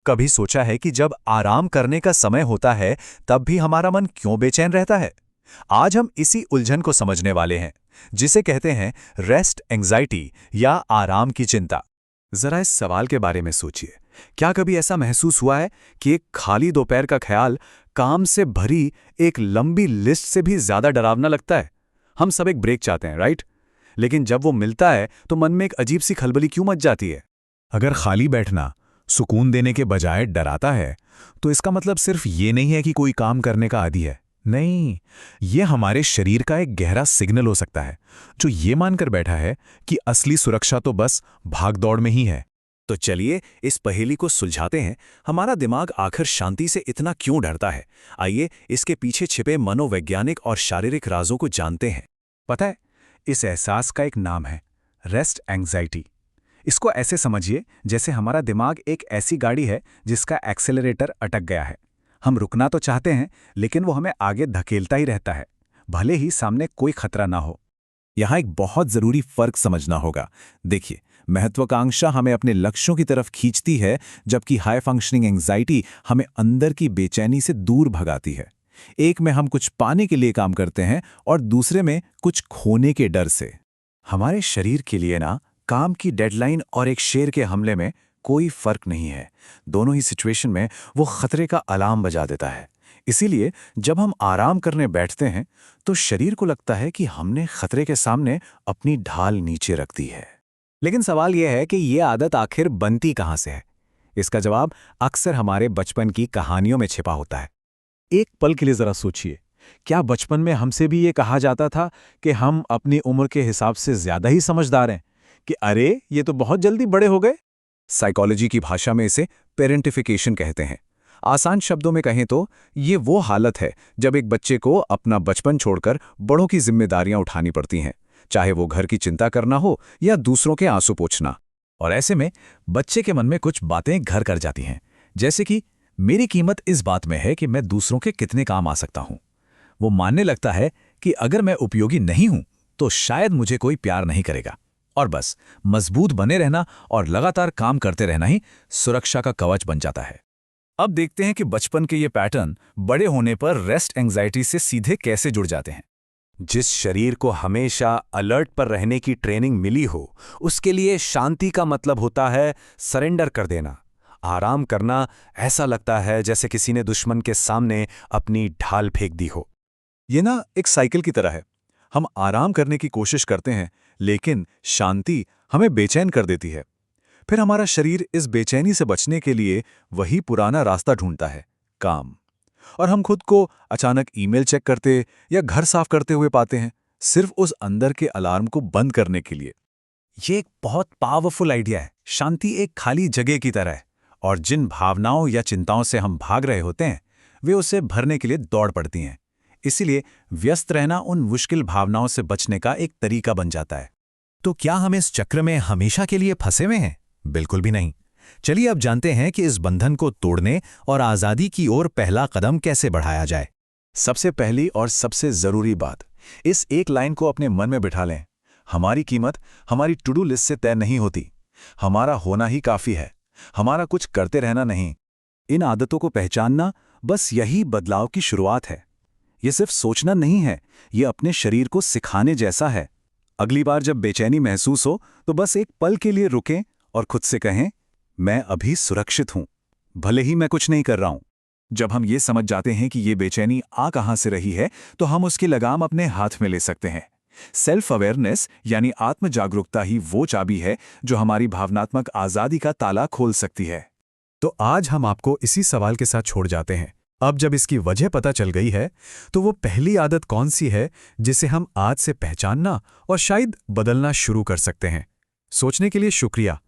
कभी सोचा है कि जब आराम करने का समय होता है तब भी हमारा मन क्यों बेचैन रहता है? आज हम इसी उलझन को समझने वाले हैं, जिसे कहते हैं रेस्ट एंग्जाइटी या आराम की चिंता। जरा इस सवाल के बारे में सोचिए। क्या कभी ऐसा महसूस हुआ है कि एक खाली दोपहर का ख्याल काम से भरी एक लंबी लिस्ट से भी ज्यादा डरावना लगता है? हम सब एक ब्रेक चाहते हैं, राइट? लेकिन जब वो मिलता है तो मन में एक अजीब सी खलबली क्यों मच जाती है? अगर खाली बैठना सुकून देने के बजाय डराता है, तो इसका मतलब सिर्फ ये नहीं है कि कोई काम करने का आदी है। नहीं, ये हमारे शरीर का एक गहरा सिग्नल हो सकता है, जो ये मानकर बैठा है कि असली सुरक्षा तो बस भागदौड़ में ही है। तो चलिए इस पहेली को सुलझाते हैं। हमारा दिमाग आखिर शांति से इतना क्यों डरता है? आइए इसके पीछे छिपे मनोवैज्ञानिक और शारीरिक राजों को जानते हैं। पता है, इस एहसास का एक नाम है रेस्ट एंग्जाइटी। इसको ऐसे समझिए जैसे हमारा दिमाग एक ऐसी गाड़ी है जिसका एक्सेलरेटर अटक गया है। हम रुकना तो चाहते हैं, लेकिन वो हमें आगे धकेलता ही रहता है, भले ही सामने कोई खतरा ना हो। यहाँ एक बहुत जरूरी फर्क समझना होगा। देखिए, महत्वाकांक्षा हमें अपने लक्ष्यों की तरफ खींचती है, जबकि हाई फंक्शनिंग एंग्जाइटी हमें अंदर की बेचैनी से दूर भगाती है। एक में हम कुछ पाने के लिए काम करते हैं और दूसरे में कुछ खोने के डर से। हमारे शरीर के लिए ना, काम की डेडलाइन और एक शेर के हमले में कोई फर्क नहीं है। दोनों ही सिचुएशन में वो खतरे का अलार्म बजा देता है। इसीलिए जब हम आराम करने बैठते हैं तो शरीर को लगता है कि हमने खतरे के सामने अपनी ढाल नीचे रख दी है। लेकिन सवाल यह है कि ये आदत आखिर बनती कहाँ से है? इसका जवाब अक्सर हमारे बचपन की कहानियों में छिपा होता है। एक पल के लिए जरा सोचिए, क्या बचपन में हमसे भी ये कहा जाता था कि हम अपनी उम्र के हिसाब से ज्यादा ही समझदार हैं, कि अरे ये तो बहुत जल्दी बड़े हो गए? साइकोलॉजी की भाषा में इसे पेरेंटिफिकेशन कहते हैं। आसान शब्दों में कहें तो ये वो हालत है जब एक बच्चे को अपना बचपन छोड़कर बड़ों की जिम्मेदारियां उठानी पड़ती हैं, चाहे वो घर की चिंता करना हो या दूसरों के आंसू पोंछना। और ऐसे में बच्चे के मन में कुछ बातें घर कर जाती हैं, जैसे कि मेरी कीमत इस बात में है कि मैं दूसरों के कितने काम आ सकता हूं। वो मानने लगता है कि अगर मैं उपयोगी नहीं हूं तो शायद मुझे कोई प्यार नहीं करेगा, और बस मजबूत बने रहना और लगातार काम करते रहना ही सुरक्षा का कवच बन जाता है। अब देखते हैं कि बचपन के ये पैटर्न बड़े होने पर रेस्ट एंग्जाइटी से सीधे कैसे जुड़ जाते हैं। जिस शरीर को हमेशा अलर्ट पर रहने की ट्रेनिंग मिली हो, उसके लिए शांति का मतलब होता है सरेंडर कर देना। आराम करना ऐसा लगता है जैसे किसी ने दुश्मन के सामने अपनी ढाल फेंक दी हो। ये ना एक साइकिल की तरह है। हम आराम करने की कोशिश करते हैं, लेकिन शांति हमें बेचैन कर देती है। फिर हमारा शरीर इस बेचैनी से बचने के लिए वही पुराना रास्ता ढूंढता है, काम। और हम खुद को अचानक ईमेल चेक करते या घर साफ करते हुए पाते हैं, सिर्फ उस अंदर के अलार्म को बंद करने के लिए। ये एक बहुत पावरफुल आइडिया है। शांति एक खाली जगह की तरह है, और जिन भावनाओं या चिंताओं से हम भाग रहे होते हैं, वे उसे भरने के लिए दौड़ पड़ती हैं। इसीलिए व्यस्त रहना उन मुश्किल भावनाओं से बचने का एक तरीका बन जाता है। तो क्या हम इस चक्र में हमेशा के लिए फंसे हुए हैं? बिल्कुल भी नहीं। चलिए अब जानते हैं कि इस बंधन को तोड़ने और आजादी की ओर पहला कदम कैसे बढ़ाया जाए। सबसे पहली और सबसे जरूरी बात, इस एक लाइन को अपने मन में बिठा लें। हमारी कीमत हमारी टू डू लिस्ट से तय नहीं होती। हमारा होना ही काफी है, हमारा कुछ करते रहना नहीं। इन आदतों को पहचानना, बस यही बदलाव की शुरुआत है। ये सिर्फ सोचना नहीं है, ये अपने शरीर को सिखाने जैसा है। अगली बार जब बेचैनी महसूस हो तो बस एक पल के लिए रुकें और खुद से कहें, मैं अभी सुरक्षित हूं, भले ही मैं कुछ नहीं कर रहा हूं। जब हम ये समझ जाते हैं कि ये बेचैनी आ कहां से रही है, तो हम उसकी लगाम अपने हाथ में ले सकते हैं। सेल्फ अवेयरनेस यानी आत्म जागरूकता ही वो चाबी है जो हमारी भावनात्मक आजादी का ताला खोल सकती है। तो आज हम आपको इसी सवाल के साथ छोड़ जाते हैं। अब जब इसकी वजह पता चल गई है, तो वो पहली आदत कौन सी है जिसे हम आज से पहचानना और शायद बदलना शुरू कर सकते हैं? सोचने के लिए शुक्रिया।